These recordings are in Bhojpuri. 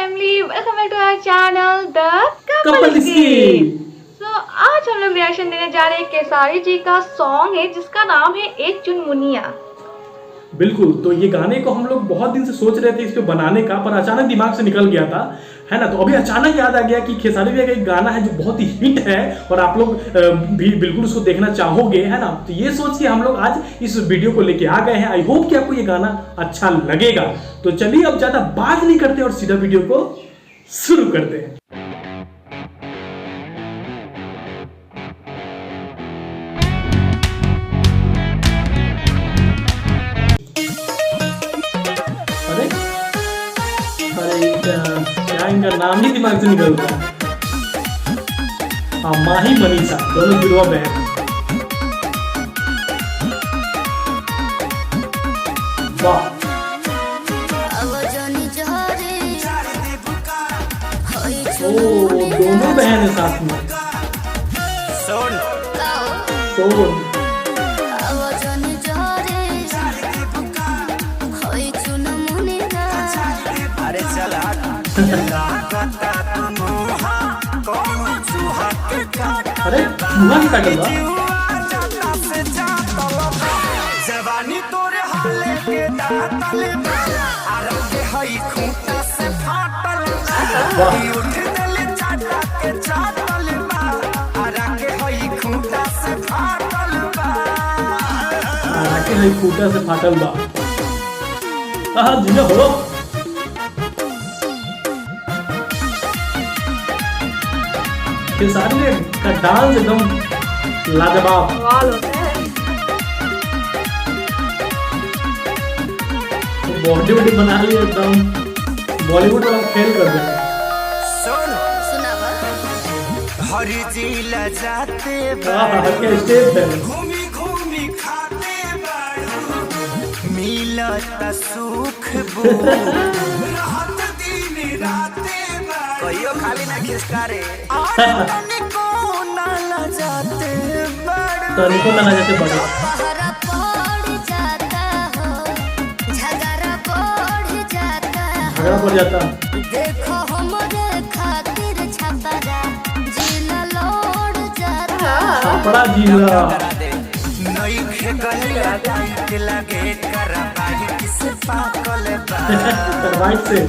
फैमिली, वेलकम बैक टू आवर चैनल द कपल्स की। तो आज हम लोग रिएक्शन देने जा रहे हैं केसारी जी का सॉन्ग है जिसका नाम है एक चुनमुनिया। बिल्कुल, तो ये गाने को हम लोग बहुत दिन से सोच रहे थे इसको बनाने का, पर अचानक दिमाग से निकल गया था, है ना। तो अभी अचानक याद आ गया कि खेसारी भैया का एक गाना है जो बहुत ही हिट है और आप लोग भी बिल्कुल उसको देखना चाहोगे, है ना। तो ये सोच के हम लोग आज इस वीडियो को लेके आ गए हैं। आई होप कि आपको ये गाना अच्छा लगेगा। तो चलिए अब ज्यादा बात नहीं करते और सीधा वीडियो को शुरू करते हैं। क्या इनका नाम ही दिमाग से निकल रहा है। हाँ, माही मनीषा दोनों जुड़वा बहन। वाह, दोनों बहन है साथ में। सोन अरे चूहा की काटल बा। जवानी तोरे हाले के दातल आराम के हई खूंटा से फाटल उठ देले चाटा के चाटल बा आराम के हई खूंटा से फाटल बा आराम के हई खूंटा से फाटल बा। हां जिने हो खेसारी का डांस एकदम लाजवाब होता है। बॉडी वॉडी बना ली एकदम बॉलीवुड वाला फेल कर दिया। हरी जिला जाते क्या स्टेप है। घूमी घूमी खाते बाड़ू मिलत सुख रात दिन राते कहियो खाली ना खिसकारे तनिको ना ला जाते बड़ा झगड़ा पड़ जाता। देखो हमरे खातिर छपरा जिला लौट जाता छपरा जिला नई खेगलिया के लगे करा पाही किस पागल बा करवाइट से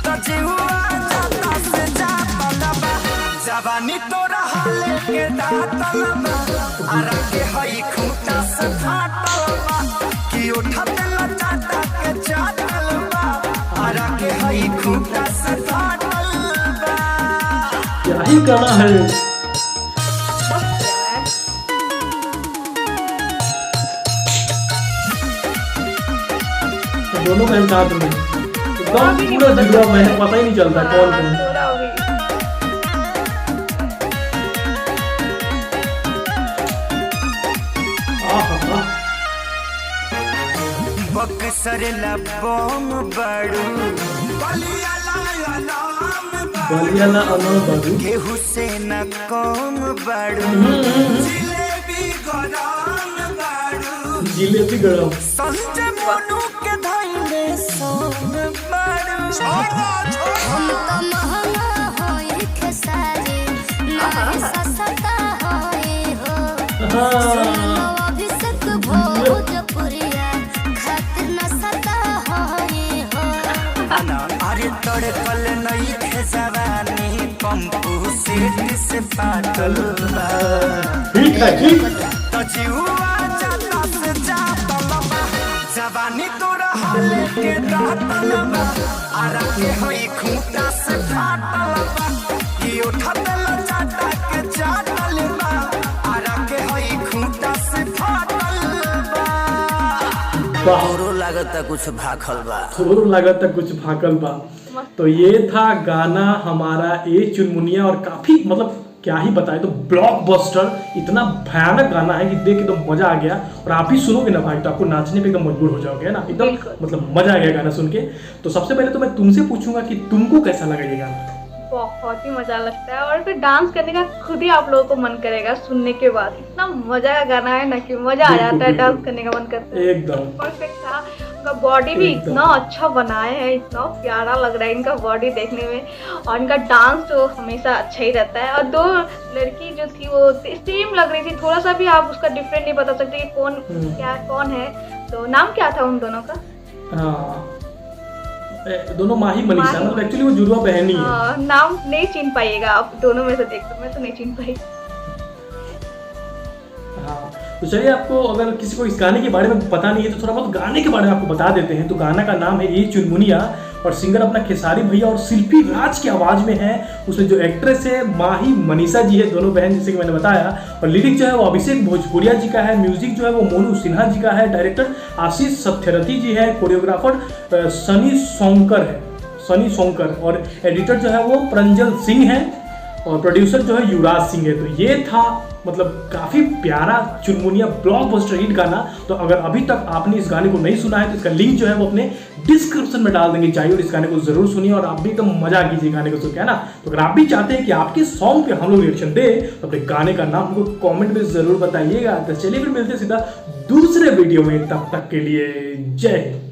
तो जीवा जाता से जाता बा जवानी तोरा हाले के दातल बा आरा के हई खूंटा से फाटल बा कि उठते ला चाटा के चाटल बा आरा के हई खूंटा से फाटल बा। क्या ही गाना है। दोनों बहन साथ में एकदम पूरा जुड़ा, मैंने पता ही नहीं चलता कौन कौन। बक्सर लबोम बड़ू बलियाला अनाम बड़ू गेहूं से न कम बड़ू जिलेबी गरम बड़ू जिलेबी गरम संजय मनु के धाइले सोम बड़ू हम तो महंगा होई खेसारी नहीं सस्ता होई हो अभिषेक भोजपुरिया खातिर न सता होई हो अरे तड़कल नहीं खेजवानी पंपू सीट से पाटल बा ठीक है ठीक। तो जीवा जाता से जातल बा जवानी तोरा हाले के दातल बा आरा के हई खूंटा से फाटल बा कि उठते ला चाटा के चाटल बा आरा के हई खूंटा से फाटल बा औरो लागता कुछ भाखल बा थोड़ा लागत कुछ भाकल बा। तो ये था गाना हमारा ए चुनमुनिया और काफी मतलब क्या ही बताए, तो ब्लॉकबस्टर इतना भयानक गाना है कि देख के तो मजा आ गया। और आप ही सुनोगे ना भाई तो आपको नाचने पे एकदम मजबूर हो जाओगे, है ना। एकदम मतलब मजा आ गया गाना सुन के। तो सबसे पहले तो मैं तुमसे पूछूंगा कि तुमको कैसा लगा ये गाना। बहुत ही मजा लगता है और फिर डांस करने का खुद ही आप लोगों को मन करेगा सुनने के बाद। इतना मजा का गाना है ना कि मजा आ जाता है, डांस करने का मन करता है। एकदम परफेक्ट था। उनका बॉडी भी इतना अच्छा बनाया है, इतना प्यारा लग रहा है इनका बॉडी देखने में, और इनका डांस तो हमेशा अच्छा ही रहता है। और दो लड़की जो थी वो सेम लग रही थी, थोड़ा सा भी आप उसका डिफरेंट नहीं बता सकते कि कौन है। तो नाम क्या था उन दोनों का? हाँ, दोनों माही मनीषा, मतलब एक्चुअली वो जुड़वा बहन ही है। नाम नहीं चिन पाइएगा आप दोनों में से, देख तो मैं तो नहीं चिन पाई। हाँ, तो चलिए, आपको अगर किसी को इस गाने के बारे में पता नहीं है तो थोड़ा बहुत गाने के बारे में आपको बता देते हैं। तो गाना का नाम है ए चुनमुनिया, और सिंगर अपना खेसारी भैया और शिल्पी राज की आवाज में है। उसमें जो एक्ट्रेस है माही मनीषा जी है, दोनों बहन, जैसे कि मैंने बताया। और लिरिक्स जो है वो अभिषेक भोजपुरिया जी का है, म्यूजिक जो है वो मोनू सिन्हा जी का है, डायरेक्टर आशीष सत्यरथी जी है, कोरियोग्राफर सनी सोंकर, और एडिटर जो है वो प्रंजल सिंह है, और प्रोड्यूसर जो है युवराज सिंह है। तो ये था मतलब काफ़ी प्यारा चुनमुनिया ब्लॉकबस्टर हिट गाना। तो अगर अभी तक आपने इस गाने को नहीं सुना है तो इसका लिंक जो है वो अपने डिस्क्रिप्शन में डाल देंगे, जाइए और इस गाने को जरूर सुनिए, और आप भी एकदम मजा कीजिए गाने को सुन के, है ना। तो अगर आप भी चाहते हैं कि आपके सॉन्ग पे हम लोग रिएक्शन दें तो अपने गाने का नाम हमको कॉमेंट में जरूर बताइएगा। तो चलिए फिर मिलते हैं सीधा दूसरे वीडियो में, तब तक के लिए जय हिंद।